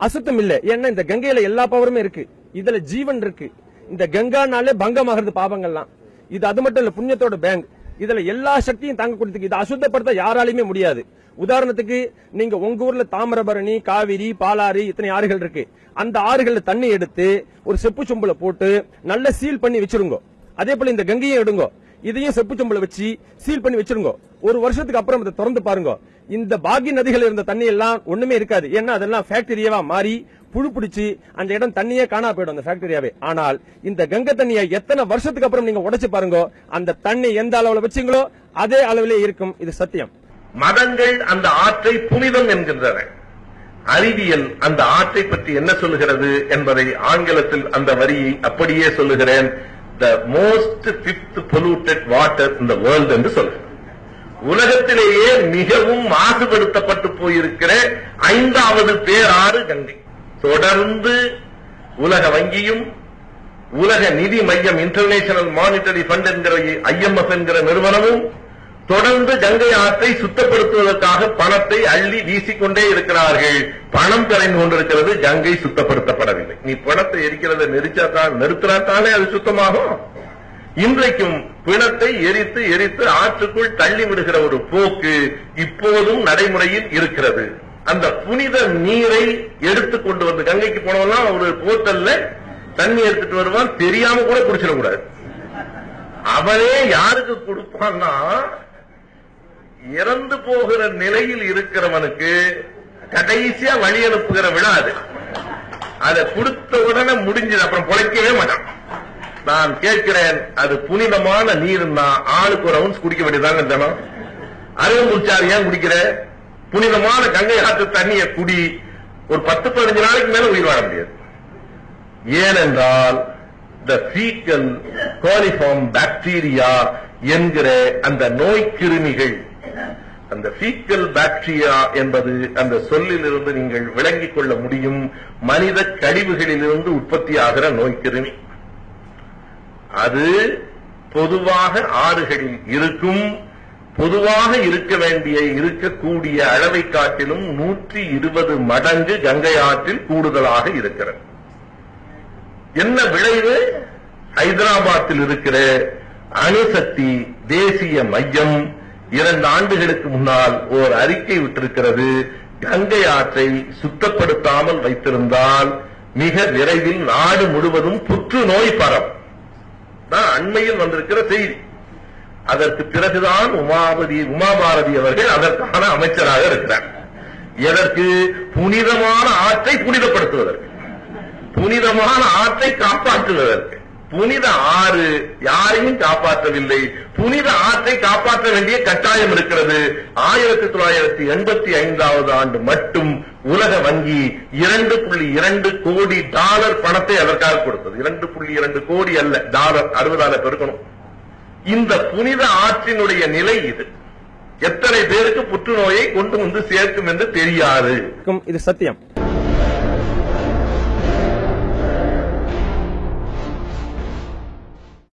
அசுத்தம் இல்ல. ஏன்னா இந்த கங்கையில எல்லா பவருமே இருக்கு, இதுல ஜீவன் இருக்கு. இந்த கங்கானாலே பங்கமாகிறது பாவங்கள்லாம். இது அது மட்டும் இல்ல, புண்ணியத்தோட பேங்க். இதுல எல்லா சக்தியும் தாங்க கொடுத்துக்கு. இதை அசுத்தப்படுத்த யாராலையுமே முடியாது. உதாரணத்துக்கு நீங்க உங்க ஊர்ல தாமிரபரணி, காவிரி, பாலாறு, இத்தனை ஆறுகள் இருக்கு. அந்த ஆறுகள்ல தண்ணி எடுத்து ஒரு செப்பு சொம்புல போட்டு நல்ல சீல் பண்ணி வச்சிருங்க. அதே போல இந்த கங்கையும் எடுங்க, இதையும் செப்பு சொம்புல வச்சு சீல் பண்ணி வச்சிருங்க. ஒரு வருஷத்துக்கு அப்புறம் அதை திறந்து பாருங்க, இந்த பாகி நதிகள் இருந்த தண்ணி எல்லாம் ஒண்ணுமே இருக்காது. ஏன்னா அதெல்லாம் ஃபேக்டரியாவா மாறி புழு பிடிச்சி அந்த இடம் தண்ணியே காணா போயிடும், அந்த ஃபேக்டரியாவே. ஆனால் இந்த கங்கை தண்ணியை எத்தனை வருஷத்துக்கு அப்புறம் நீங்க உடைச்சு பாருங்க, அந்த தண்ணி எந்த அளவுல வச்சீங்களோ அதே அளவிலே இருக்கும். இது சத்தியம். மதங்கள் அந்த ஆற்றை புனிதம் என்கின்றன. அறிவியல் அந்த ஆற்றை பற்றி என்ன சொல்லுகிறது என்பதை ஆங்கிலத்தில் அந்த வரியை அப்படியே சொல்லுகிறேன். The most fifth polluted water in the world என்று சொல்லுகிறேன். உலகத்திலேயே மிகவும் மாசுபடுத்தப்பட்டு போயிருக்கிற 5வது பேராறு கங்கை. தொடர்ந்து உலக வங்கியும் உலக நிதி மையம் இன்டர்நேஷனல் மானிட்டரி ஃபண்ட் என்கிற IMF என்கிற நிறுவனமும் தொடர்ந்து கங்கை ஆற்றை சுத்தப்படுத்துவதற்காக பணத்தை அள்ளி வீசிக்கொண்டே இருக்கிறார்கள். பணம் கரைந்து கொண்டிருக்கிறது, கங்கை சுத்தப்படுத்தப்படவில்லை. நீ பணத்தை எரிக்கிறத நிறுத்தினாத்தானே அது சுத்தமாகும். இன்றைக்கும் பிணத்தை எரித்து எரித்து ஆற்றுக்குள் தள்ளி விடுகிற ஒரு போக்கு இப்போதும் நடைமுறையில் இருக்கிறது. அந்த புனித நீரை எடுத்துக் கொண்டு வந்து கங்கைக்கு போனவெல்லாம் ஒரு போத்தல்ல தண்ணி எடுத்துட்டு வருவான், தெரியாம கூட குடிச்சிடக்கூடாது. அவனே யாருக்கு கொடுப்பான்னா, இறந்து போகிற நிலையில் இருக்கிறவனுக்கு கடைசியா வழி அனுப்புகிற விழா அது. அதை கொடுத்த உடனே முடிஞ்சது, அப்புறம் பொழைக்கவே மாட்டான். நான் கேட்கிறேன், அது புனிதமான நீர்னா ஆளுக்கு ஒரு அவுன்ஸ் குடிக்க வேண்டியதாங்க தினம். அருகம்புல்சாரி ஏன் குடிக்கிற? புனிதமான கங்கை ஆற்று தண்ணியை குடி. ஒரு 10-15 நாளைக்கு மேல உயிர் வாழ முடியாது. ஏனென்றால் the fecal coliform bacteria என்கிற அந்த நோய் கிருமிகள், அந்த fecal bacteria என்பது அந்த சொல்லிலிருந்து நீங்கள் விளங்கிக் கொள்ள முடியும், மனித கழிவுகளிலிருந்து உற்பத்தி ஆகிற நோய் கிருமி. அது பொதுவாக ஆறுகளில் இருக்கும். பொதுவாக இருக்க வேண்டிய இருக்கக்கூடிய அளவை காட்டிலும் 120 மடங்கு கங்கை ஆற்றில் கூடுதலாக இருக்கிறது. என்ன விளைவு? ஹைதராபாத்தில் இருக்கிற அணுசக்தி தேசிய மையம் 2 ஆண்டுகளுக்கு முன்னால் ஒரு அறிக்கை விட்டிருக்கிறது. கங்கை ஆற்றை சுத்தப்படுத்தாமல் வைத்திருந்தால் மிக விரைவில் நாடு முழுவதும் புற்றுநோய் பரவும். அண்மையில் வந்திருக்கிற செய்தி. அதற்கு பிறகுதான் உமாபாரதி அவர்கள் அதற்கான அமைச்சராக இருக்கிறார். எதற்கு? புனிதமான ஆற்றை புனிதப்படுத்துவதற்கு, புனிதமான ஆற்றை காப்பாற்றுவதற்கு. புனித ஆறு யாரையும் காப்பாற்றவில்லை, புனித ஆற்றை காப்பாற்ற வேண்டிய கட்டாயம் இருக்கிறது. 1985 ஆண்டு மட்டும் உலக வங்கி $2.2 கோடி பணத்தை அதற்காக கொடுத்தது. 2.2 கோடி அல்ல, டாலர் 60 பெருக்கணும். இந்த புனித ஆற்றினுடைய நிலை இது. எத்தனை பேருக்கு புற்றுநோயை கொண்டு வந்து சேர்க்கும் என்று தெரியாது. இது சத்தியம்.